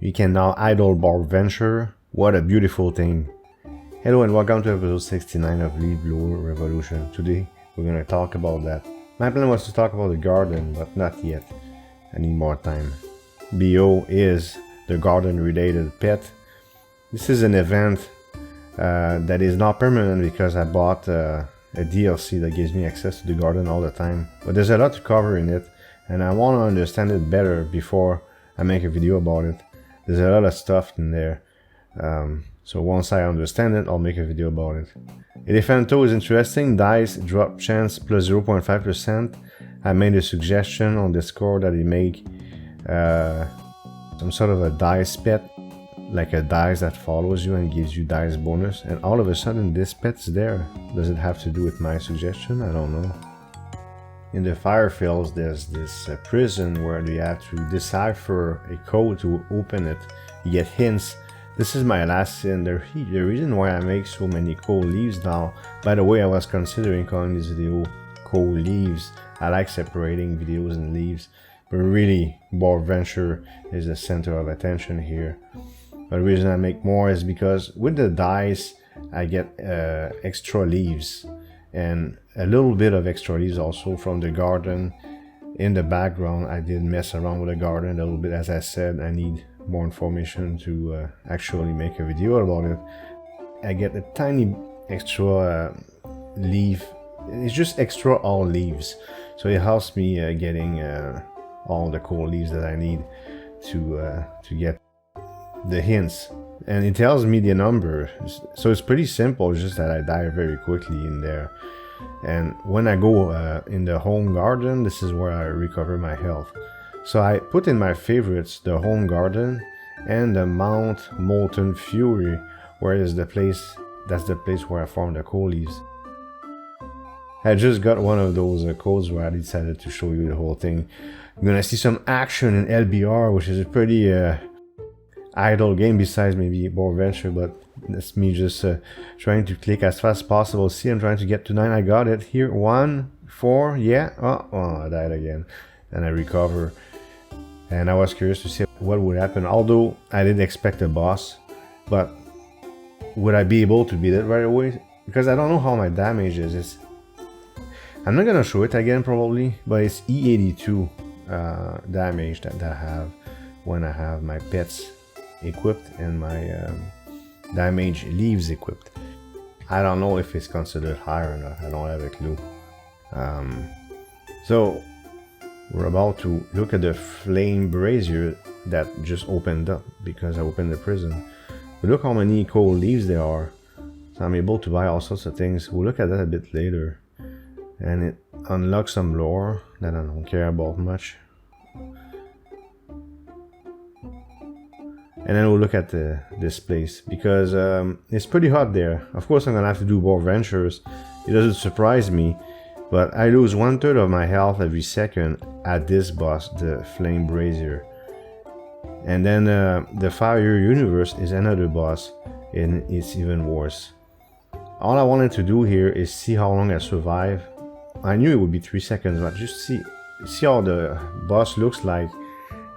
You can now idle Borbventure. What a beautiful thing. Hello and welcome to episode 69 of Leaf Blower Revolution. Today we're going to talk about that. My plan was to talk about the garden, but not yet. I need more time. BO is the garden related pet. This is an event that is not permanent because I bought a DLC that gives me access to the garden all the time. But there's a lot to cover in it and I want to understand it better before I make a video about it. There's a lot of stuff in there. So once I understand it, I'll make a video about it. Elephanto is interesting. Dice drop chance plus 0.5%. I made a suggestion on Discord that he make some sort of a dice pet, like a dice that follows you and gives you dice bonus, and all of a sudden this pet's there. Does it have to do with my suggestion? I don't know. In the Firefields there's this prison where you have to decipher a code to open it. You get hints. This is my last sin. The reason why I make so many cold leaves now, by the way, I was considering calling this video cold leaves. I like separating videos and leaves, but really Borbventure is the center of attention here. But the reason I make more is because with the dice I get extra leaves and a little bit of extra leaves also from the garden. In the background I did mess around with the garden a little bit. As I said, I need more information to actually make a video about it. I get a tiny extra leaf. It's just extra all leaves, so it helps me getting all the cool leaves that I need to get the hints, and it tells me the number. So it's pretty simple, just that I die very quickly in there. And when I go in the home garden, this is where I recover my health. So I put in my favorites the home garden and the Mount Molten Fury, where is the place, that's the place where I farm the coal leaves. I just got one of those codes where I decided to show you the whole thing. You're gonna see some action in LBR, which is a pretty idle game besides maybe Borbventure, but that's me just trying to click as fast as possible. See, I'm trying to get to 9. I got it here. 1, 4, yeah. Oh, I died again. And I recover. And I was curious to see what would happen. Although I didn't expect a boss, but would I be able to beat it right away? Because I don't know how my damage is. I'm not gonna show it again probably, but it's E82 damage that I have when I have my pets equipped and my damage leaves equipped. I don't know if it's considered high or not. I don't have a clue. So we're about to look at the flame brazier that just opened up because I opened the prison. But look how many cold leaves there are. So I'm able to buy all sorts of things. We'll look at that a bit later. And it unlocks some lore that I don't care about much. And then we'll look at this place because it's pretty hot there. Of course I'm gonna have to do Borbventures. It doesn't surprise me, but I lose 1/3 of my health every second at this boss, the Flame Brazier. And then the Fire Universe is another boss, and it's even worse. All I wanted to do here is see how long I survive. I knew it would be 3 seconds, but just see how the boss looks like.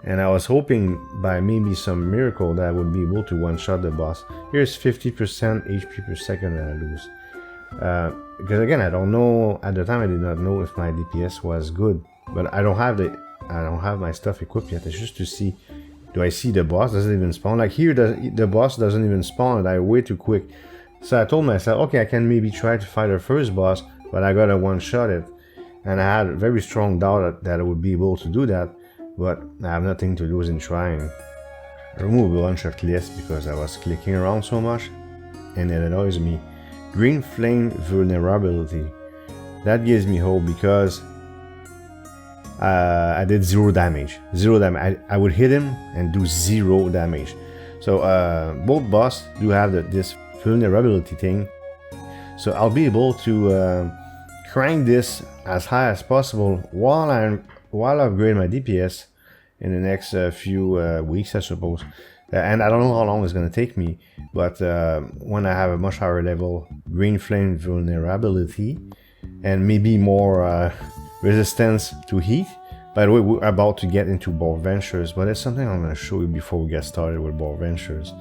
And I was hoping by maybe some miracle that I would be able to one-shot the boss. Here's 50% HP per second that I lose. Because again, I don't know, at the time I did not know if my DPS was good. But I don't have my stuff equipped yet. It's just to see, do I see the boss? Does it even spawn? Like here, the boss doesn't even spawn, and I'm way too quick. So I told myself, okay, I can maybe try to fight the first boss, but I gotta one-shot it. And I had a very strong doubt that I would be able to do that. But I have nothing to lose in trying. I removed a bunch of lists because I was clicking around so much and it annoys me. Green Flame Vulnerability. That gives me hope because I did 0 damage. 0 damage. I would hit him and do 0 damage. So both bosses do have this vulnerability thing. So I'll be able to crank this as high as possible while I upgrade my DPS in the next few weeks, I suppose. And I don't know how long it's going to take me, but when I have a much higher level Green Flame Vulnerability and maybe more resistance to heat, By the way, we're about to get into Borbventures, but it's something I'm going to show you before we get started with Borbventures.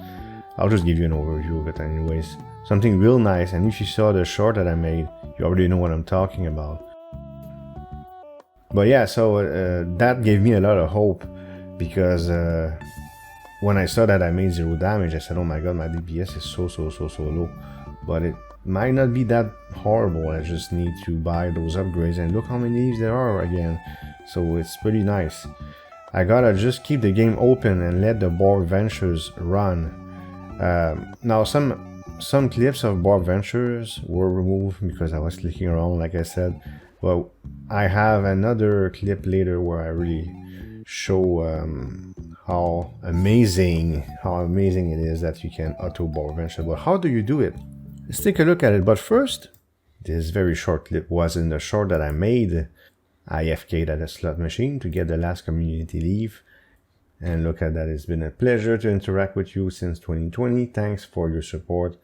I'll just give you an overview of it anyways. Something real nice, and if you saw the short that I made, you already know what I'm talking about. But yeah, so that gave me a lot of hope, because when I saw that I made 0 damage, I said, oh my god, my DPS is so low. But it might not be that horrible. I just need to buy those upgrades, and look how many leaves there are again. So it's pretty nice. I gotta just keep the game open and let the Borbventures run. Now some clips of Borbventures were removed because I was clicking around, like I said. But I have another clip later where I really show how amazing it is that you can auto Borbventure. But how do you do it? Let's take a look at it. But first, this very short clip was in the short that I made. I AFK'd at a slot machine to get the last community leave. And look at that, it's been a pleasure to interact with you since 2020. Thanks for your support.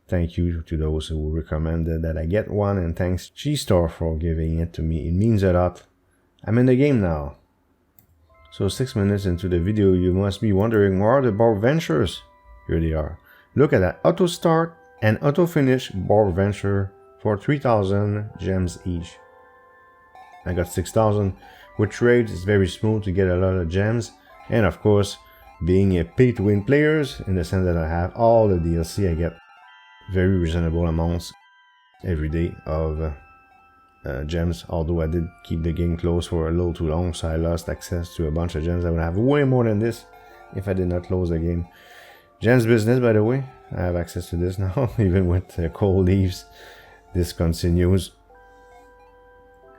Thank you to those who recommended that I get one, and thanks G-Star for giving it to me. It means a lot. I'm in the game now. So 6 minutes into the video, you must be wondering, where are the Borbventures? Here they are. Look at that, auto start and auto finish Borbventure for 3,000 gems each. I got 6,000. With trades, it's very smooth to get a lot of gems. And of course, being a pay-to-win players, in the sense that I have all the DLC, I get very reasonable amounts every day of gems. Although I did keep the game closed for a little too long, so I lost access to a bunch of gems. I would have way more than this if I did not close the game. Gems business, by the way. I have access to this now, even with cold leaves. This continues.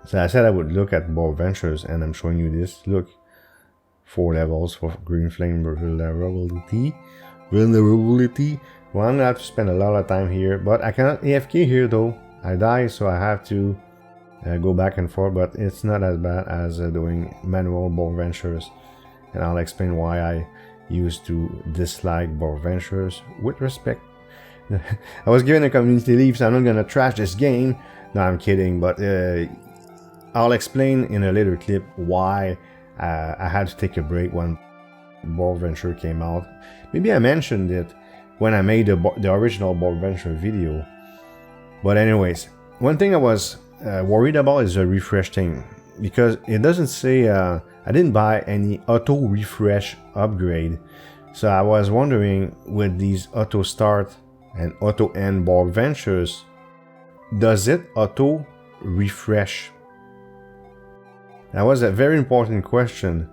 So I said I would look at Borbventures, and I'm showing you this. Look, 4 levels for green flame vulnerability. Well, I'm gonna have to spend a lot of time here, but I cannot AFK here though. I die, so I have to go back and forth, but it's not as bad as doing manual Borbventures. And I'll explain why I used to dislike Borbventures with respect. I was given a community leave, so I'm not gonna trash this game. No, I'm kidding, but I'll explain in a later clip why I had to take a break when Borbventure came out. Maybe I mentioned it when I made the original Borbventure video. But anyways, one thing I was worried about is the refresh thing, because it doesn't say I didn't buy any auto refresh upgrade. So I was wondering, with these auto start and auto end Borbventures, does it auto refresh? That was a very important question.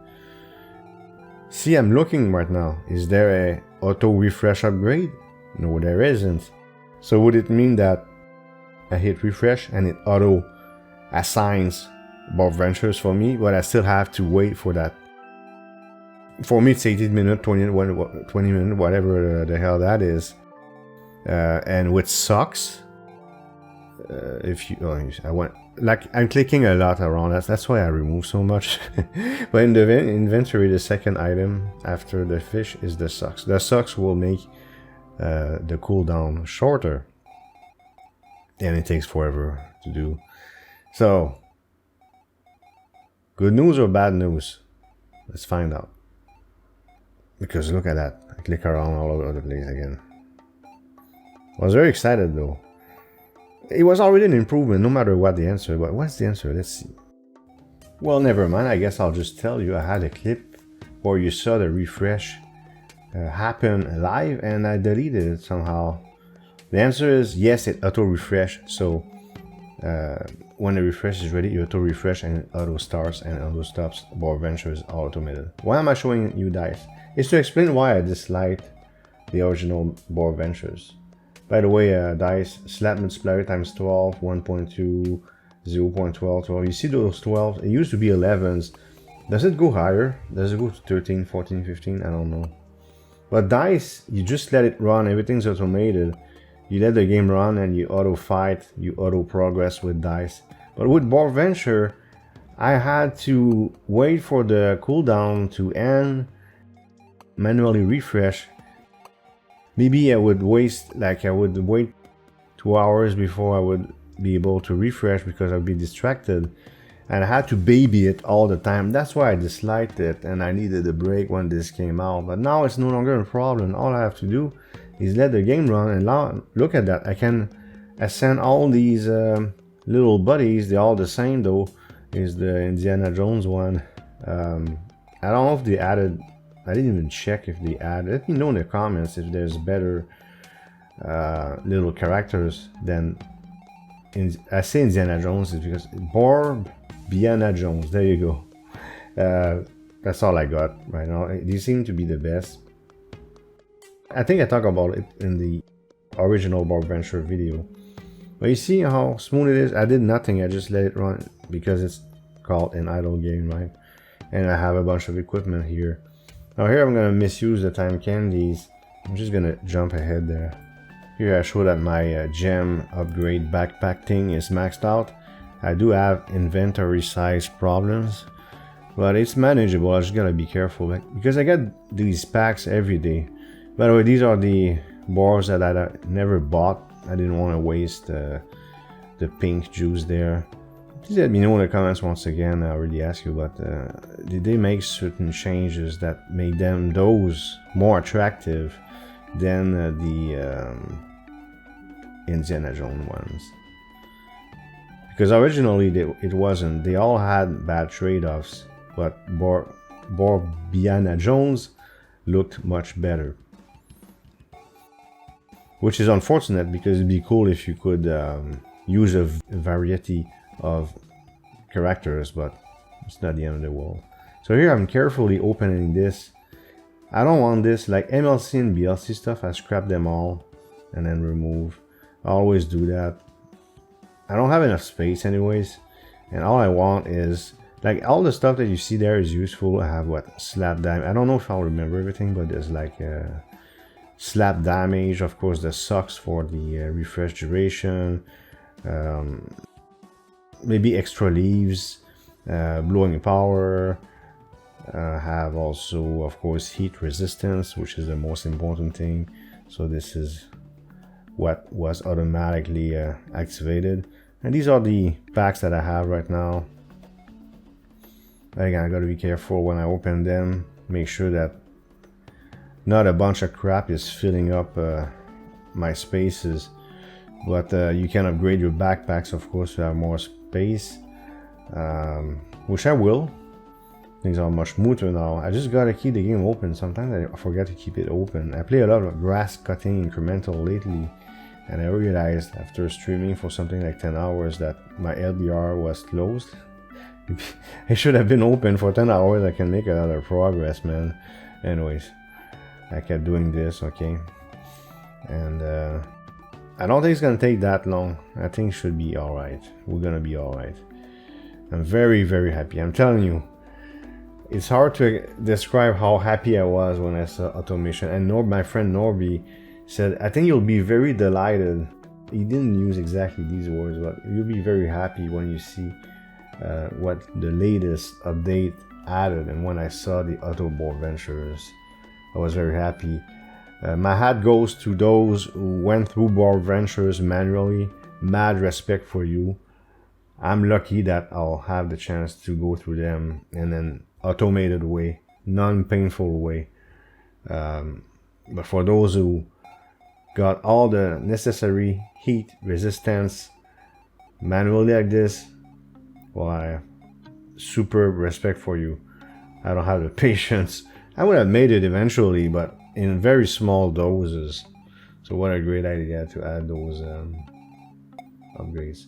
See, I'm looking right now. Is there a auto refresh upgrade? No, there isn't. So would it mean that I hit refresh and it auto assigns Borbventures for me, but I still have to wait for that? For me, it's 18 minutes, 20 minutes, whatever the hell that is. And which sucks. If you, I went, like, I'm clicking a lot around. That's why I remove so much. But in the inventory, the second item after the fish is the socks. The socks will make the cooldown shorter, and it takes forever to do. So, good news or bad news? Let's find out. Because look at that, I click around all over the place again. I was very excited though. It was already an improvement, no matter what the answer. But what's the answer? Let's see. Well, never mind. I guess I'll just tell you. I had a clip where you saw the refresh happen live, and I deleted it somehow. The answer is yes, it auto refresh. So when the refresh is ready, you auto refresh and it auto starts and auto stops. Borbventures are automated. Why am I showing you dice? It's to explain why I disliked the original Borbventures. By the way, dice, slap multiplier times 12, 1.2, 0.12, 12. You see those 12? It used to be 11s. Does it go higher? Does it go to 13, 14, 15? I don't know. But dice, you just let it run. Everything's automated. You let the game run and you auto fight, you auto progress with dice. But with Borbventure, I had to wait for the cooldown to end, manually refresh. Maybe I would waste, like I would wait 2 hours before I would be able to refresh because I'd be distracted. and I had to baby it all the time. That's why I disliked it, and I needed a break when this came out. But now it's no longer a problem. All I have to do is let the game run, and now look at that. I can ascend all these little buddies. They're all the same though. Is the Indiana Jones one. I don't know if they added, I didn't even check if they added. Let me know in the comments if there's better little characters than, I say Indiana Jones is because Borbventure Jones, there you go. That's all I got right now. These seem to be the best. I think I talked about it in the original Borbventure video. But you see how smooth it is? I did nothing, I just let it run because it's called an idle game, right? And I have a bunch of equipment here. Now here I'm gonna misuse the time candies. I'm just gonna jump ahead there. Here I show that my gem upgrade backpack thing is maxed out. I do have inventory size problems, but it's manageable. I just gotta be careful because I get these packs every day. By the way, these are the bars that I never bought. I didn't want to waste the pink juice there. Please let me know in the comments once again. I already asked you, but did they make certain changes that made those more attractive than the Indiana Jones ones? Because originally it wasn't. They all had bad trade-offs, but Borbventure Jones looked much better. Which is unfortunate because it'd be cool if you could use a variety of characters, but it's not the end of the world. So here I'm carefully opening this. I don't want this, like MLC and BLC stuff, I scrap them all and then remove. I always do that. I don't have enough space anyways, and all I want is, like, all the stuff that you see there is useful. I have what, slap damage. I don't know if I'll remember everything, but there's like slap damage, of course the sucks for the refresh duration, maybe extra leaves, blowing power, have also of course heat resistance, which is the most important thing. So this is what was automatically activated, and these are the packs that I have right now. Again, I gotta be careful when I open them, make sure that not a bunch of crap is filling up my spaces, but you can upgrade your backpacks, of course, to have more space, which I will. Things are much smoother now. I just gotta keep the game open. Sometimes I forget to keep it open. I play a lot of grass cutting incremental lately, and I realized after streaming for something like 10 hours that my LBR was closed. It should have been open for 10 hours. I can make a lot of progress, man. Anyways, I kept doing this, okay, and I don't think it's gonna take that long. I think it should be all right. We're gonna be all right. I'm very, very happy. I'm telling you, it's hard to describe how happy I was when I saw automation. And my friend Norby said, I think you'll be very delighted. He didn't use exactly these words, but you'll be very happy when you see what the latest update added. And when I saw the auto Borbventures, I was very happy. My hat goes to those who went through Borbventures manually. Mad respect for you. I'm lucky that I'll have the chance to go through them in an automated way, non-painful way. But for those who got all the necessary heat resistance manually like this, well, I super respect for you. I don't have the patience. I would have made it eventually, but in very small doses. So what a great idea to add those upgrades.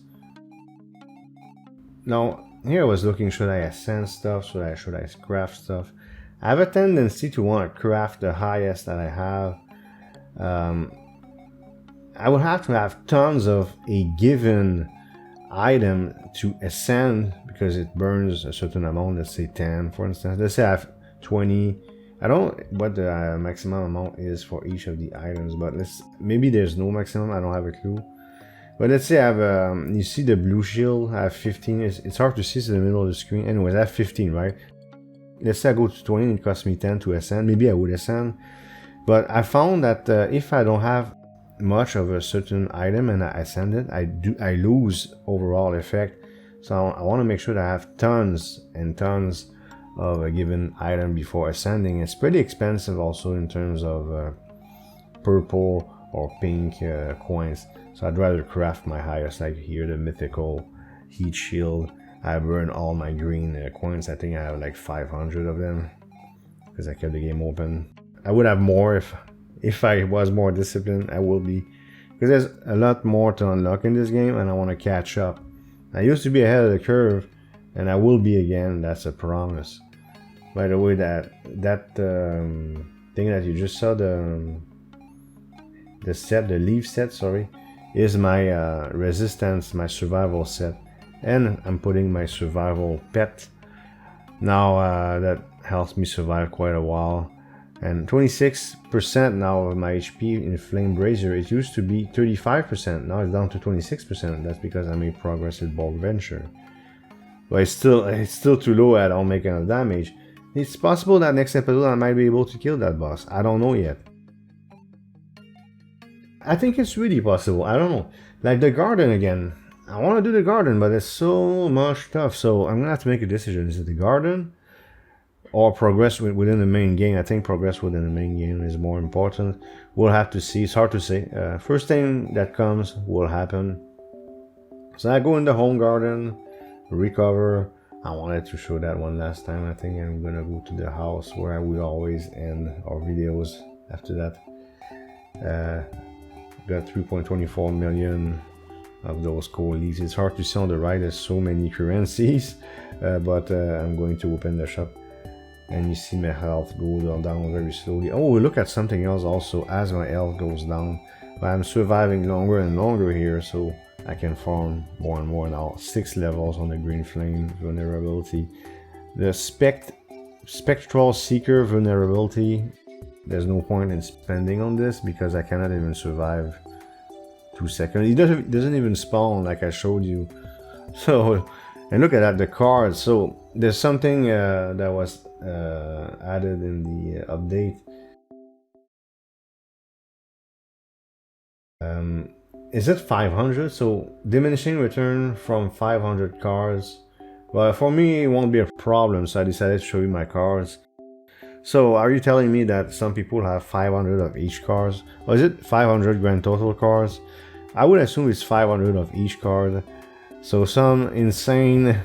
Now, here I was looking, should I ascend stuff? Should I craft stuff? I have a tendency to want to craft the highest that I have. I would have to have tons of a given item to ascend because it burns a certain amount, let's say 10 for instance. Let's say I have 20. I don't know what the maximum amount is for each of the items, but maybe there's no maximum, I don't have a clue. But let's say I have, you see the blue shield, I have 15, it's hard to see, it's in the middle of the screen. Anyways, I have 15, right? Let's say I go to 20 and it costs me 10 to ascend, maybe I would ascend. But I found that if I don't have much of a certain item and I ascend it, I lose overall effect. So I want to make sure that I have tons and tons of a given item before ascending. It's pretty expensive also in terms of purple or pink coins. So I'd rather craft my highest, like here the mythical heat shield. I burned all my green coins. I think I have like 500 of them because I kept the game open. I would have more if I was more disciplined. I will be, because there's a lot more to unlock in this game and I want to catch up. I used to be ahead of the curve and I will be again. That's a promise. By the way, that thing that you just saw, the leaf set, sorry, is my resistance, my survival set, and I'm putting my survival pet now. That helps me survive quite a while. And 26% now of my HP in Flame Brazier. It used to be 35%, now it's down to 26%. That's because I made progress with Borbventure, but it's still too low. I don't make enough damage. It's possible that next episode I might be able to kill that boss. I don't know yet. I think it's really possible. I don't know. Like the garden again. I want to do the garden, but it's so much stuff. So I'm gonna have to make a decision. Is it the garden or progress within the main game? I think progress within the main game is more important. We'll have to see. It's hard to say. First thing that comes will happen. So I go in the home garden, recover. I wanted to show that one last time. I think I'm gonna go to the house where we always end our videos after that. Got 3.24 million of those coal leaves. It's hard to see on the right, there's so many currencies, but I'm going to open the shop and you see my health go down very slowly. Oh, we look at something else also as my health goes down, but I'm surviving longer and longer here, so I can farm more and more now. 6 levels on the green flame vulnerability. The spectral seeker vulnerability, there's no point in spending on this because I cannot even survive 2 seconds. It doesn't even spawn like I showed you. So, and look at that, the cards. So there's something that was added in the update. Is it 500? So diminishing return from 500 cards. Well, for me it won't be a problem, so I decided to show you my cards. So are you telling me that some people have 500 of each cards? Or is it 500 grand total cards? I would assume it's 500 of each card. So some insane,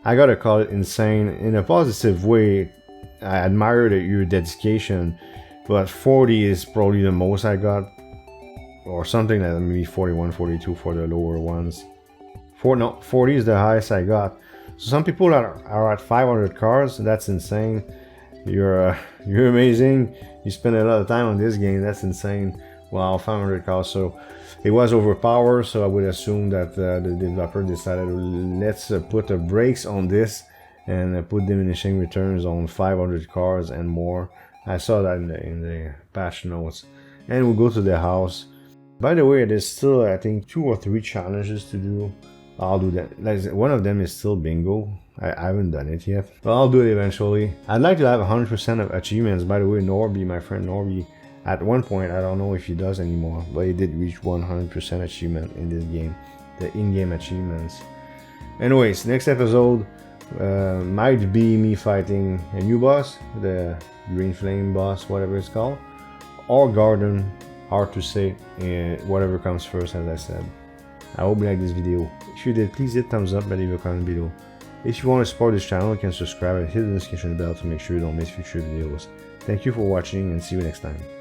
I gotta call it insane in a positive way. I admire your dedication, but 40 is probably the most I got, or something like maybe 41, 42 for the lower ones. 40 is the highest I got. So some people are at 500 cards. That's insane. You're amazing. You spend a lot of time on this game. That's insane. Wow, 500 cards. So it was overpowered. So I would assume that the developer decided, let's put the brakes on this and put diminishing returns on 500 cards and more. I saw that in the patch notes. And we'll go to the house. By the way, there's still, I think, 2 or 3 challenges to do. I'll do that. Like, one of them is still bingo. I haven't done it yet, but I'll do it eventually. I'd like to have 100% of achievements. By the way, Norby, my friend Norby, at one point, I don't know if he does anymore, but he did reach 100% achievement in this game, the in-game achievements. Anyways, next episode might be me fighting a new boss, the green flame boss, whatever it's called, or garden. Hard to say. Whatever comes first, as I said. I hope you liked this video. If you did, please hit thumbs up and leave a comment below. If you want to support this channel, you can subscribe and hit the notification bell to make sure you don't miss future videos. Thank you for watching and see you next time.